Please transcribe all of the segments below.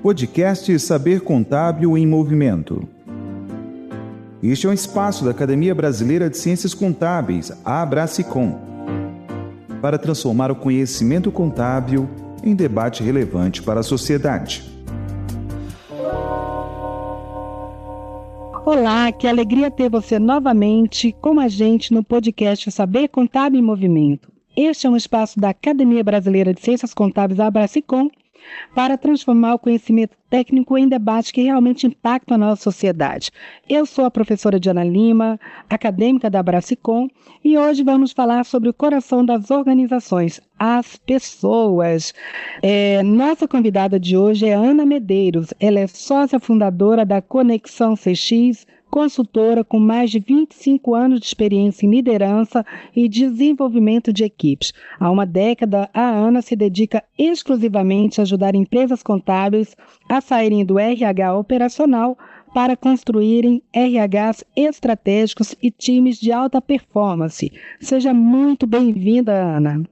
Podcast Saber Contábil em Movimento. Este é um espaço da Academia Brasileira de Ciências Contábeis, a Abracicom, para transformar o conhecimento contábil em debate relevante para a sociedade. Olá, que alegria ter você novamente com a gente no podcast Saber Contábil em Movimento. Este é um espaço da Academia Brasileira de Ciências Contábeis, a Abracicom, para transformar o conhecimento técnico em debates que realmente impactam a nossa sociedade. Eu sou a professora Diana Lima, acadêmica da Abracicom, e hoje vamos falar sobre o coração das organizações, as pessoas. Nossa convidada de hoje é Ana Medeiros. Ela é sócia fundadora da Conexão CX, consultora com mais de 25 anos de experiência em liderança e desenvolvimento de equipes. Há uma década, a Ana se dedica exclusivamente a ajudar empresas contábeis a saírem do RH operacional para construírem RHs estratégicos e times de alta performance. Seja muito bem-vinda, Ana.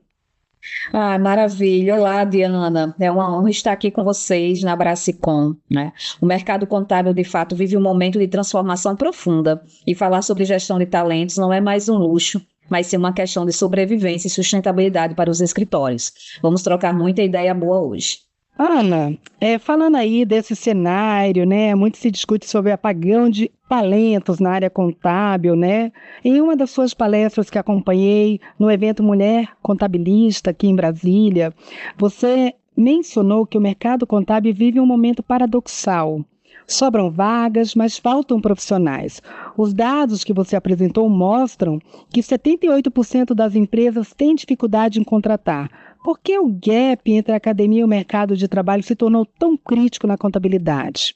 Maravilha. Olá, Diana. É uma honra estar aqui com vocês na Abracicom, né? O mercado contábil, de fato, vive um momento de transformação profunda e falar sobre gestão de talentos não é mais um luxo, mas sim uma questão de sobrevivência e sustentabilidade para os escritórios. Vamos trocar muita ideia boa hoje. Ana, falando aí desse cenário, né, muito se discute sobre apagão de talentos na área contábil, né? Em uma das suas palestras que acompanhei no evento Mulher Contabilista aqui em Brasília, você mencionou que o mercado contábil vive um momento paradoxal. Sobram vagas, mas faltam profissionais. Os dados que você apresentou mostram que 78% das empresas têm dificuldade em contratar. Por que o gap entre a academia e o mercado de trabalho se tornou tão crítico na contabilidade?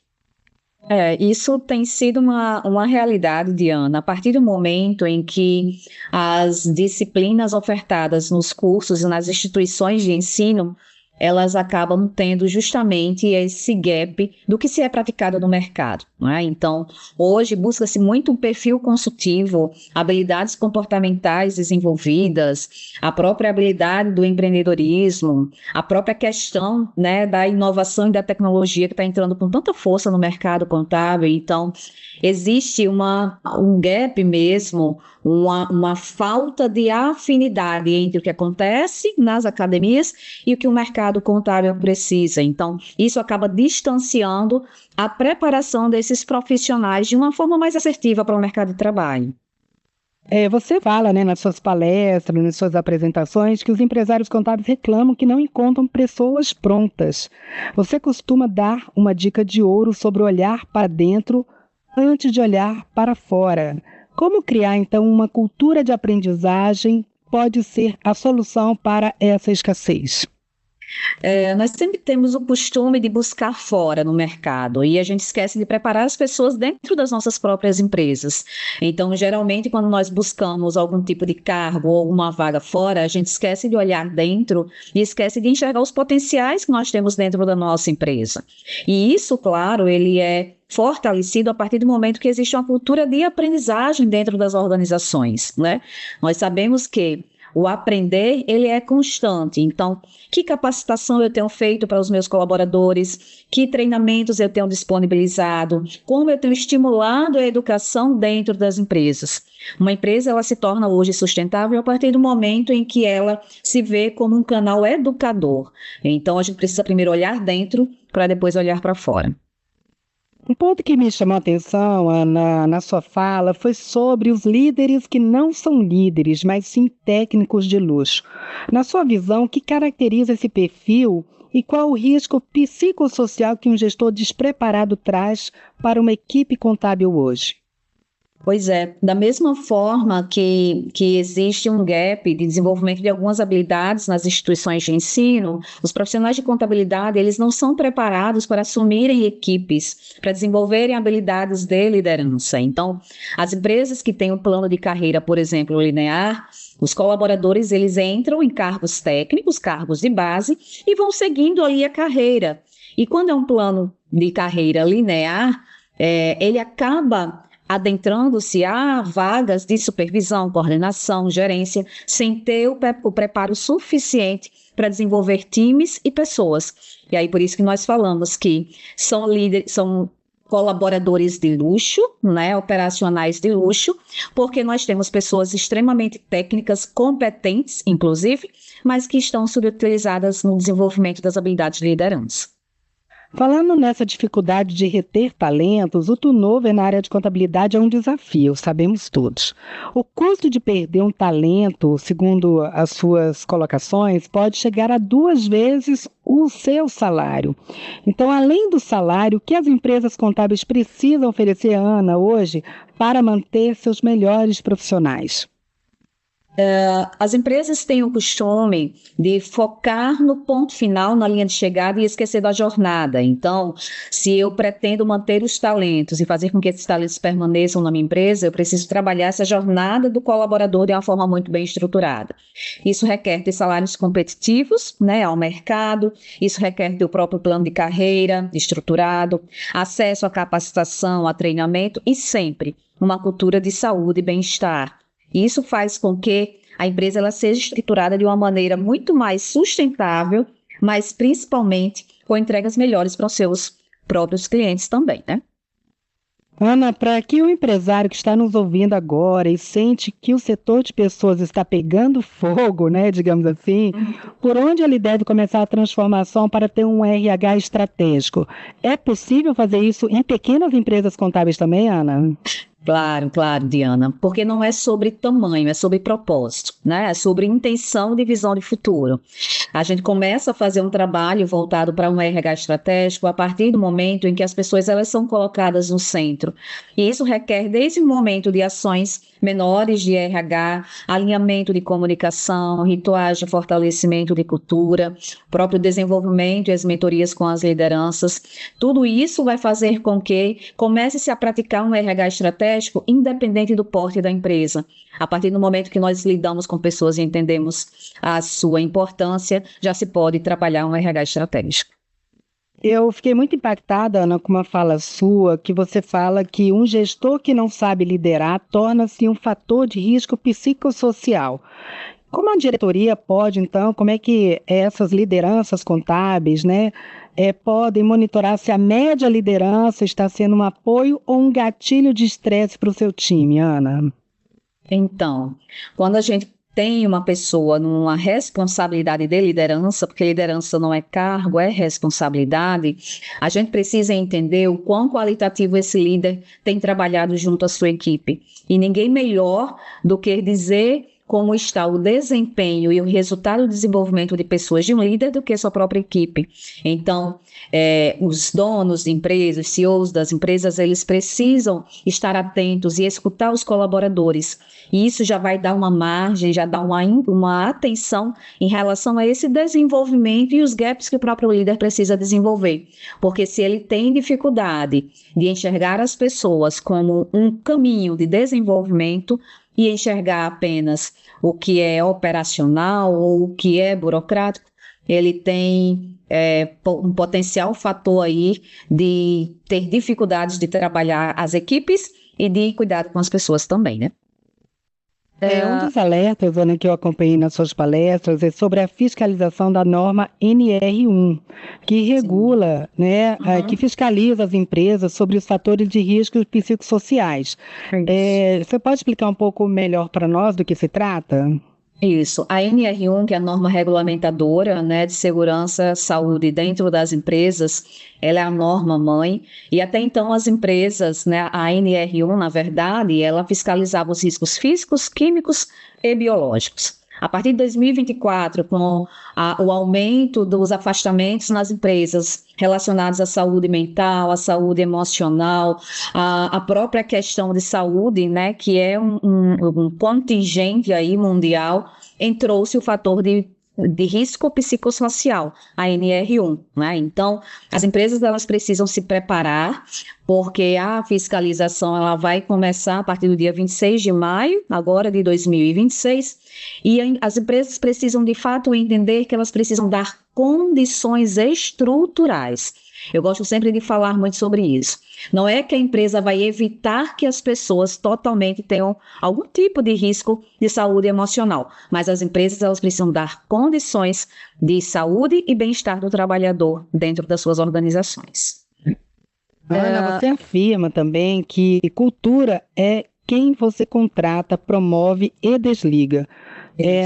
Isso tem sido uma realidade, Diana, a partir do momento em que as disciplinas ofertadas nos cursos e nas instituições de ensino, elas acabam tendo justamente esse gap do que se é praticado no mercado, não é? Então, hoje busca-se muito um perfil consultivo, habilidades comportamentais desenvolvidas, a própria habilidade do empreendedorismo, a própria questão, né, da inovação e da tecnologia que está entrando com tanta força no mercado contábil. Então, existe um gap mesmo, uma falta de afinidade entre o que acontece nas academias e o que o mercado contábil precisa. Então, isso acaba distanciando a preparação desses profissionais de uma forma mais assertiva para o mercado de trabalho. Você fala, né, nas suas palestras, nas suas apresentações, que os empresários contábeis reclamam que não encontram pessoas prontas. Você costuma dar uma dica de ouro sobre olhar para dentro antes de olhar para fora. Como criar, então, uma cultura de aprendizagem pode ser a solução para essa escassez? Nós sempre temos o costume de buscar fora no mercado e a gente esquece de preparar as pessoas dentro das nossas próprias empresas. Então, geralmente, quando nós buscamos algum tipo de cargo ou alguma vaga fora, a gente esquece de olhar dentro e esquece de enxergar os potenciais que nós temos dentro da nossa empresa. E isso, claro, ele é fortalecido a partir do momento que existe uma cultura de aprendizagem dentro das organizações, né? Nós sabemos que o aprender, ele é constante. Então, que capacitação eu tenho feito para os meus colaboradores? Que treinamentos eu tenho disponibilizado? Como eu tenho estimulado a educação dentro das empresas? Uma empresa, ela se torna hoje sustentável a partir do momento em que ela se vê como um canal educador. Então, a gente precisa primeiro olhar dentro para depois olhar para fora. Um ponto que me chamou a atenção, Ana, na sua fala, foi sobre os líderes que não são líderes, mas sim técnicos de luxo. Na sua visão, o que caracteriza esse perfil e qual o risco psicossocial que um gestor despreparado traz para uma equipe contábil hoje? Pois é, da mesma forma que existe um gap de desenvolvimento de algumas habilidades nas instituições de ensino, os profissionais de contabilidade, eles não são preparados para assumirem equipes, para desenvolverem habilidades de liderança. Então, as empresas que têm um plano de carreira, por exemplo, linear, os colaboradores, eles entram em cargos técnicos, cargos de base, e vão seguindo ali a carreira. E quando é um plano de carreira linear, ele acaba adentrando-se a vagas de supervisão, coordenação, gerência, sem ter o preparo suficiente para desenvolver times e pessoas. E aí, por isso que nós falamos que são líderes, são colaboradores de luxo, né, operacionais de luxo, porque nós temos pessoas extremamente técnicas, competentes, inclusive, mas que estão subutilizadas no desenvolvimento das habilidades de liderança. Falando nessa dificuldade de reter talentos, o turnover na área de contabilidade é um desafio, sabemos todos. O custo de perder um talento, segundo as suas colocações, pode chegar a 2 vezes o seu salário. Então, além do salário, o que as empresas contábeis precisam oferecer, Ana, hoje, para manter seus melhores profissionais? As empresas têm o costume de focar no ponto final, na linha de chegada e esquecer da jornada. Então, se eu pretendo manter os talentos e fazer com que esses talentos permaneçam na minha empresa, eu preciso trabalhar essa jornada do colaborador de uma forma muito bem estruturada. Isso requer ter salários competitivos, né, ao mercado, isso requer ter o próprio plano de carreira estruturado, acesso à capacitação, a treinamento e sempre uma cultura de saúde e bem-estar. E isso faz com que a empresa ela seja estruturada de uma maneira muito mais sustentável, mas principalmente com entregas melhores para os seus próprios clientes também, né? Ana, para que o empresário que está nos ouvindo agora e sente que o setor de pessoas está pegando fogo, né, digamos assim, por onde ele deve começar a transformação para ter um RH estratégico? É possível fazer isso em pequenas empresas contábeis também, Ana? Claro, Diana, porque não é sobre tamanho, é sobre propósito, né? É sobre intenção de visão de futuro. A gente começa a fazer um trabalho voltado para um RH estratégico a partir do momento em que as pessoas elas são colocadas no centro. E isso requer desde o momento de ações menores de RH, alinhamento de comunicação, rituais de fortalecimento de cultura, próprio desenvolvimento e as mentorias com as lideranças. Tudo isso vai fazer com que comece-se a praticar um RH estratégico independente do porte da empresa. A partir do momento que nós lidamos com pessoas e entendemos a sua importância, já se pode trabalhar um RH estratégico. Eu fiquei muito impactada, Ana, com uma fala sua, que você fala que um gestor que não sabe liderar torna-se um fator de risco psicossocial. Como a diretoria pode, então, como é que essas lideranças contábeis, né, podem monitorar se a média liderança está sendo um apoio ou um gatilho de estresse para o seu time, Ana? Então, quando a gente tem uma pessoa numa responsabilidade de liderança, porque liderança não é cargo, é responsabilidade, a gente precisa entender o quão qualitativo esse líder tem trabalhado junto à sua equipe. E ninguém melhor do que dizer como está o desempenho e o resultado do desenvolvimento de pessoas de um líder do que sua própria equipe. Então, os donos de empresas, CEOs das empresas, eles precisam estar atentos e escutar os colaboradores. E isso já vai dar uma margem, já dá uma atenção em relação a esse desenvolvimento e os gaps que o próprio líder precisa desenvolver. Porque se ele tem dificuldade de enxergar as pessoas como um caminho de desenvolvimento, e enxergar apenas o que é operacional ou o que é burocrático, ele tem um potencial fator aí de ter dificuldades de trabalhar as equipes e de cuidar com as pessoas também, né? Um dos alertas, Ana, que eu acompanhei nas suas palestras é sobre a fiscalização da norma NR1, que regula, né, que fiscaliza as empresas sobre os fatores de risco psicossociais. Você pode explicar um pouco melhor para nós do que se trata? Isso, a NR1, que é a norma regulamentadora, né, de segurança e saúde dentro das empresas, ela é a norma mãe, e até então as empresas, né, a NR1, na verdade, ela fiscalizava os riscos físicos, químicos e biológicos. A partir de 2024, com o aumento dos afastamentos nas empresas relacionados à saúde mental, à saúde emocional, a própria questão de saúde, né, que é um contingente aí mundial, entrou-se o fator de risco psicossocial, a NR1, né? Então, as empresas elas precisam se preparar, porque a fiscalização ela vai começar a partir do dia 26 de maio, agora de 2026, e as empresas precisam de fato entender que elas precisam dar condições estruturais. Eu gosto sempre de falar muito sobre isso. Não é que a empresa vai evitar que as pessoas totalmente tenham algum tipo de risco de saúde emocional, mas as empresas elas precisam dar condições de saúde e bem-estar do trabalhador dentro das suas organizações. Ana, você afirma também que cultura é quem você contrata, promove e desliga.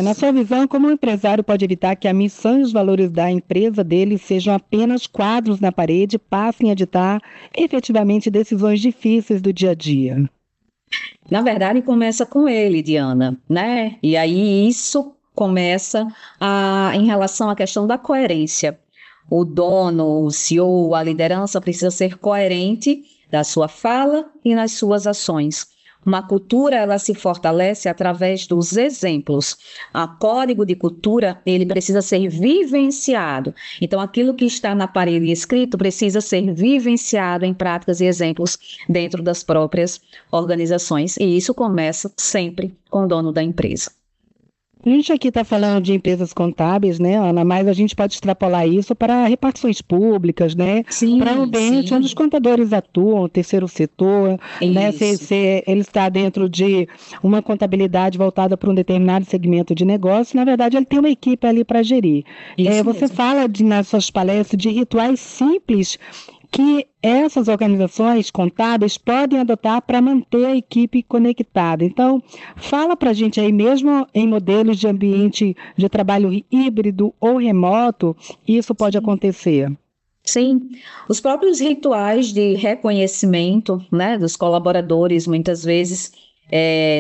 Na sua visão, como o empresário pode evitar que a missão e os valores da empresa dele sejam apenas quadros na parede e passem a ditar efetivamente decisões difíceis do dia a dia? Na verdade, começa com ele, Diana, né? E aí isso começa em relação à questão da coerência. O dono, o CEO, a liderança precisa ser coerente da sua fala e nas suas ações. Uma cultura, ela se fortalece através dos exemplos. O código de cultura, ele precisa ser vivenciado. Então, aquilo que está na parede escrito precisa ser vivenciado em práticas e exemplos dentro das próprias organizações. E isso começa sempre com o dono da empresa. A gente aqui está falando de empresas contábeis, né, Ana? Mas a gente pode extrapolar isso para repartições públicas, né? Para o ambiente onde os contadores atuam, o terceiro setor, né? Se ele está dentro de uma contabilidade voltada para um determinado segmento de negócio, na verdade ele tem uma equipe ali para gerir. Você fala nas suas palestras de rituais simples que essas organizações contábeis podem adotar para manter a equipe conectada. Então, fala para a gente aí, mesmo em modelos de ambiente de trabalho híbrido ou remoto, isso pode acontecer. Sim, os próprios rituais de reconhecimento, né, dos colaboradores, muitas vezes,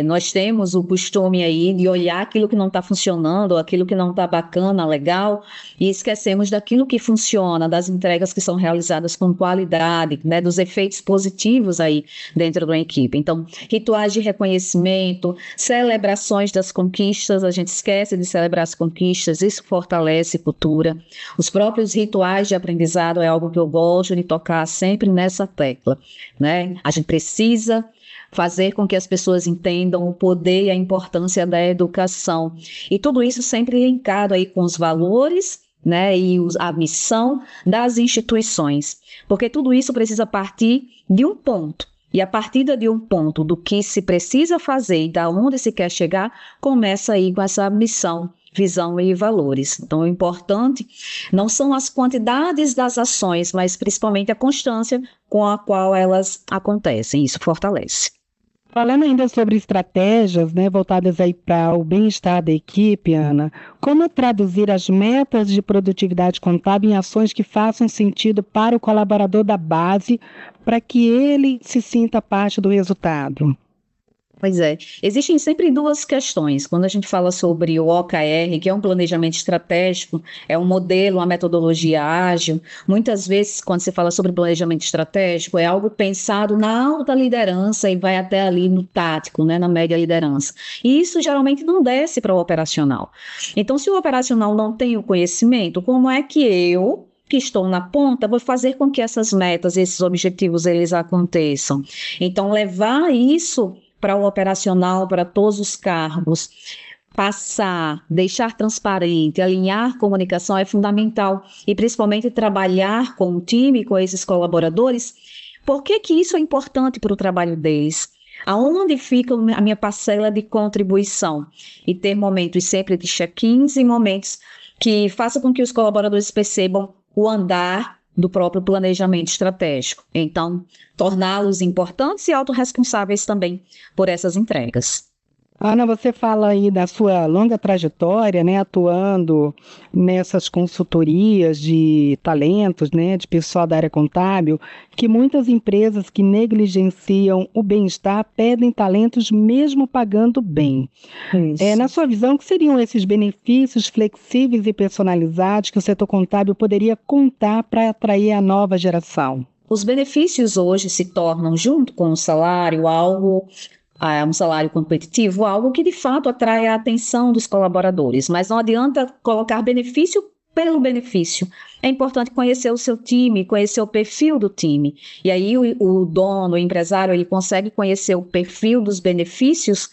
nós temos o costume aí de olhar aquilo que não está funcionando, aquilo que não está bacana, legal, e esquecemos daquilo que funciona, das entregas que são realizadas com qualidade, né, dos efeitos positivos aí dentro da equipe. Então, rituais de reconhecimento, celebrações das conquistas, a gente esquece de celebrar as conquistas, isso fortalece cultura. Os próprios rituais de aprendizado é algo que eu gosto de tocar sempre nessa tecla, né? A gente precisa fazer com que as pessoas entendam o poder e a importância da educação. E tudo isso sempre linkado aí com os valores, né, e a missão das instituições. Porque tudo isso precisa partir de um ponto. E a partir de um ponto do que se precisa fazer e da onde se quer chegar, começa aí com essa missão, visão e valores. Então, o importante não são as quantidades das ações, mas principalmente a constância com a qual elas acontecem. Isso fortalece. Falando ainda sobre estratégias, né, voltadas aí para o bem-estar da equipe, Ana, como traduzir as metas de produtividade contábil em ações que façam sentido para o colaborador da base, para que ele se sinta parte do resultado? Pois é, existem sempre duas questões. Quando a gente fala sobre o OKR, que é um planejamento estratégico, é um modelo, uma metodologia ágil, muitas vezes, quando se fala sobre planejamento estratégico, é algo pensado na alta liderança e vai até ali no tático, né, na média liderança. E isso geralmente não desce para o operacional. Então, se o operacional não tem o conhecimento, como é que eu, que estou na ponta, vou fazer com que essas metas, esses objetivos, eles aconteçam? Então, levar isso para o operacional, para todos os cargos, passar, deixar transparente, alinhar comunicação é fundamental, e principalmente trabalhar com o time, com esses colaboradores. Por que que isso é importante para o trabalho deles? Aonde fica a minha parcela de contribuição? E ter momentos sempre de check-ins e momentos que façam com que os colaboradores percebam o andar do próprio planejamento estratégico. Então, torná-los importantes e autorresponsáveis também por essas entregas. Ana, você fala aí da sua longa trajetória, né, atuando nessas consultorias de talentos, né, de pessoal da área contábil, que muitas empresas que negligenciam o bem-estar pedem talentos mesmo pagando bem. Na sua visão, o que seriam esses benefícios flexíveis e personalizados que o setor contábil poderia contar para atrair a nova geração? Os benefícios hoje se tornam, junto com o salário, um salário competitivo, algo que de fato atrai a atenção dos colaboradores, mas não adianta colocar benefício pelo benefício. É importante conhecer o seu time, conhecer o perfil do time. E aí o dono, o empresário, ele consegue conhecer o perfil dos benefícios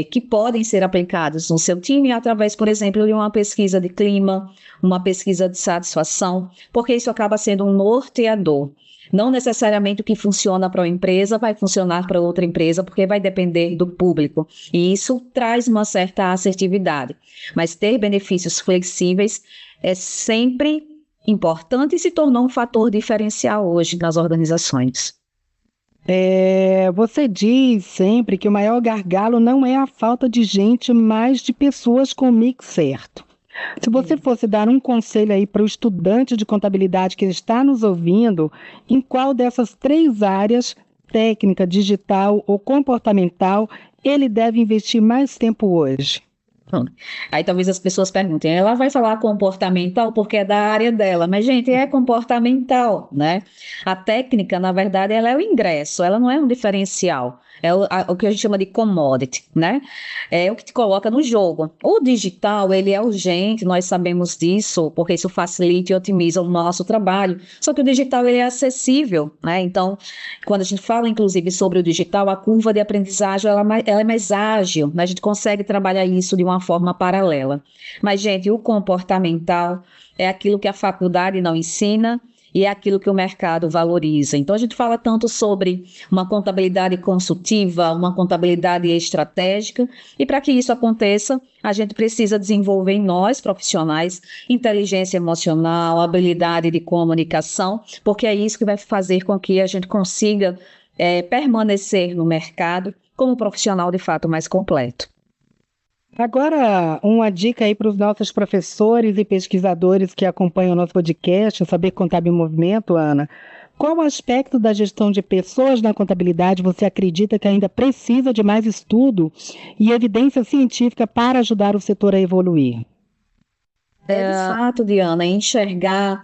que podem ser aplicados no seu time através, por exemplo, de uma pesquisa de clima, uma pesquisa de satisfação, porque isso acaba sendo um norteador. Não necessariamente o que funciona para uma empresa vai funcionar para outra empresa, porque vai depender do público. E isso traz uma certa assertividade. Mas ter benefícios flexíveis é sempre importante e se tornou um fator diferencial hoje nas organizações. Você diz sempre que o maior gargalo não é a falta de gente, mas de pessoas com o mix certo. Se você fosse dar um conselho aí para o estudante de contabilidade que está nos ouvindo, em qual dessas 3 áreas, técnica, digital ou comportamental, ele deve investir mais tempo hoje? Aí talvez as pessoas perguntem, ela vai falar comportamental porque é da área dela, mas gente, é comportamental, né? A técnica, na verdade, ela é o ingresso, ela não é um diferencial. É o que a gente chama de commodity, né? É o que te coloca no jogo. O digital, ele é urgente, nós sabemos disso, porque isso facilita e otimiza o nosso trabalho. Só que o digital, ele é acessível, né? Então, quando a gente fala, inclusive, sobre o digital, a curva de aprendizagem, ela é mais ágil, né? A gente consegue trabalhar isso de uma forma paralela. Mas, gente, o comportamental é aquilo que a faculdade não ensina, e é aquilo que o mercado valoriza. Então, a gente fala tanto sobre uma contabilidade consultiva, uma contabilidade estratégica, e para que isso aconteça, a gente precisa desenvolver em nós, profissionais, inteligência emocional, habilidade de comunicação, porque é isso que vai fazer com que a gente consiga permanecer no mercado como profissional de fato mais completo. Agora, uma dica aí para os nossos professores e pesquisadores que acompanham o nosso podcast, o Saber Contábil em Movimento, Ana. Qual aspecto da gestão de pessoas na contabilidade você acredita que ainda precisa de mais estudo e evidência científica para ajudar o setor a evoluir? De fato, Diana, enxergar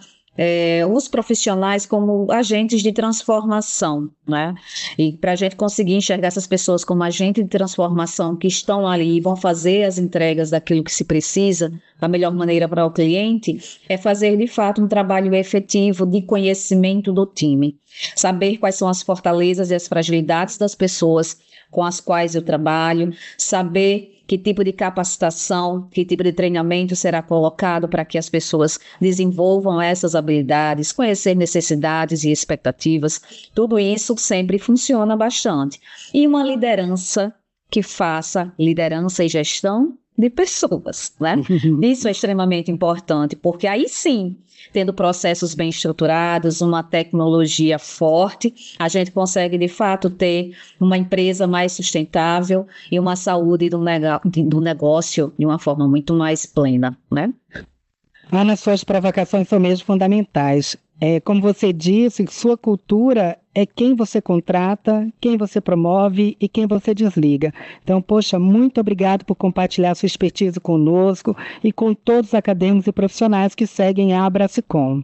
os profissionais como agentes de transformação, né? E para a gente conseguir enxergar essas pessoas como agentes de transformação que estão ali e vão fazer as entregas daquilo que se precisa, da melhor maneira para o cliente, é fazer de fato um trabalho efetivo de conhecimento do time. Saber quais são as fortalezas e as fragilidades das pessoas com as quais eu trabalho, saber que tipo de capacitação, que tipo de treinamento será colocado para que as pessoas desenvolvam essas habilidades, conhecer necessidades e expectativas, tudo isso sempre funciona bastante. E uma liderança que faça liderança e gestão de pessoas, né? Isso é extremamente importante, porque aí sim, tendo processos bem estruturados, uma tecnologia forte, a gente consegue de fato ter uma empresa mais sustentável e uma saúde do negócio de uma forma muito mais plena, né? Ana, suas provocações são mesmo fundamentais. Como você disse, sua cultura é quem você contrata, quem você promove e quem você desliga. Então, poxa, muito obrigado por compartilhar sua expertise conosco e com todos os acadêmicos e profissionais que seguem a Abracicom.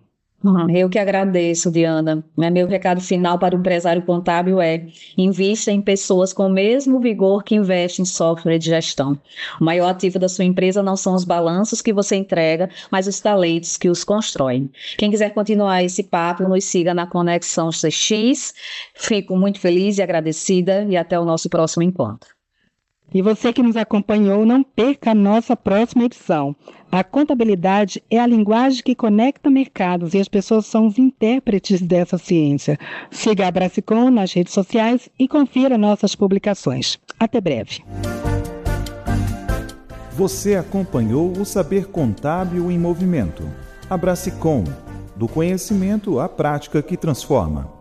Eu que agradeço, Diana. Meu recado final para o empresário contábil é: invista em pessoas com o mesmo vigor que investe em software de gestão. O maior ativo da sua empresa não são os balanços que você entrega, mas os talentos que os constroem. Quem quiser continuar esse papo, nos siga na Conexão CX. Fico muito feliz e agradecida e até o nosso próximo encontro. E você que nos acompanhou, não perca a nossa próxima edição. A contabilidade é a linguagem que conecta mercados e as pessoas são os intérpretes dessa ciência. Siga a Abracicom nas redes sociais e confira nossas publicações. Até breve. Você acompanhou o Saber Contábil em Movimento. Abracicom, do conhecimento à prática que transforma.